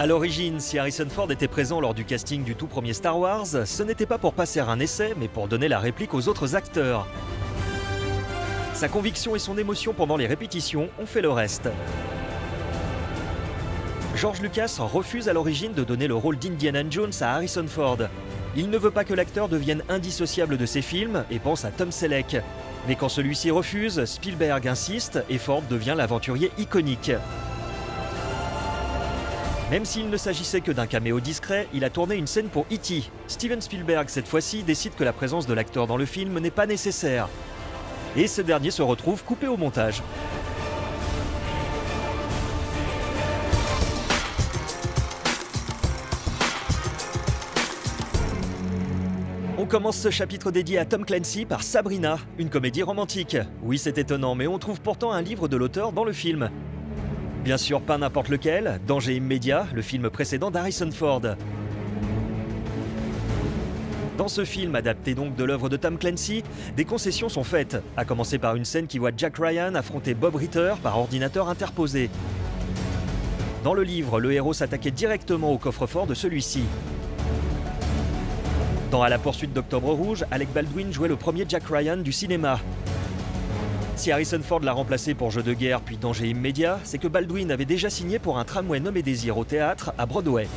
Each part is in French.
À l'origine, si Harrison Ford était présent lors du casting du tout premier Star Wars, ce n'était pas pour passer un essai, mais pour donner la réplique aux autres acteurs. Sa conviction et son émotion pendant les répétitions ont fait le reste. George Lucas refuse à l'origine de donner le rôle d'Indiana Jones à Harrison Ford. Il ne veut pas que l'acteur devienne indissociable de ses films et pense à Tom Selleck. Mais quand celui-ci refuse, Spielberg insiste et Ford devient l'aventurier iconique. Même s'il ne s'agissait que d'un caméo discret, il a tourné une scène pour E.T. Steven Spielberg, cette fois-ci, décide que la présence de l'acteur dans le film n'est pas nécessaire. Et ce dernier se retrouve coupé au montage. On commence ce chapitre dédié à Tom Clancy par Sabrina, une comédie romantique. Oui, c'est étonnant, mais on trouve pourtant un livre de l'auteur dans le film. Bien sûr, pas n'importe lequel, Danger immédiat, le film précédent d'Harrison Ford. Dans ce film, adapté donc de l'œuvre de Tom Clancy, des concessions sont faites, à commencer par une scène qui voit Jack Ryan affronter Bob Ritter par ordinateur interposé. Dans le livre, le héros s'attaquait directement au coffre-fort de celui-ci. Dans À la poursuite d'Octobre Rouge, Alec Baldwin jouait le premier Jack Ryan du cinéma. Si Harrison Ford l'a remplacé pour Jeu de guerre puis Danger immédiat, c'est que Baldwin avait déjà signé pour un tramway nommé Désir au théâtre à Broadway.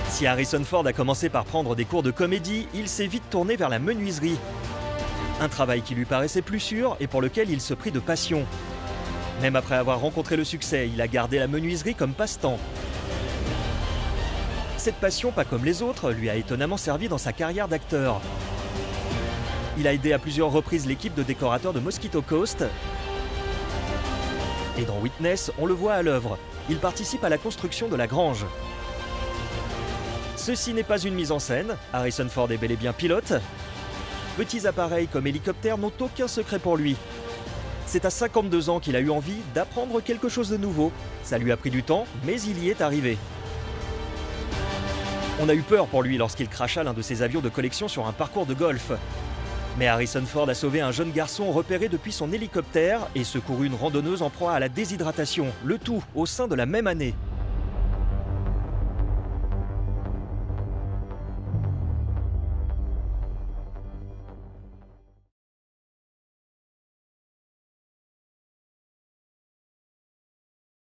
Si Harrison Ford a commencé par prendre des cours de comédie, il s'est vite tourné vers la menuiserie. Un travail qui lui paraissait plus sûr et pour lequel il se prit de passion. Même après avoir rencontré le succès, il a gardé la menuiserie comme passe-temps. Cette passion, pas comme les autres, lui a étonnamment servi dans sa carrière d'acteur. Il a aidé à plusieurs reprises l'équipe de décorateurs de Mosquito Coast. Et dans Witness, on le voit à l'œuvre. Il participe à la construction de la grange. Ceci n'est pas une mise en scène, Harrison Ford est bel et bien pilote. Petits appareils comme hélicoptères n'ont aucun secret pour lui. C'est à 52 ans qu'il a eu envie d'apprendre quelque chose de nouveau. Ça lui a pris du temps, mais il y est arrivé. On a eu peur pour lui lorsqu'il cracha l'un de ses avions de collection sur un parcours de golf. Mais Harrison Ford a sauvé un jeune garçon repéré depuis son hélicoptère et secouru une randonneuse en proie à la déshydratation, le tout au sein de la même année.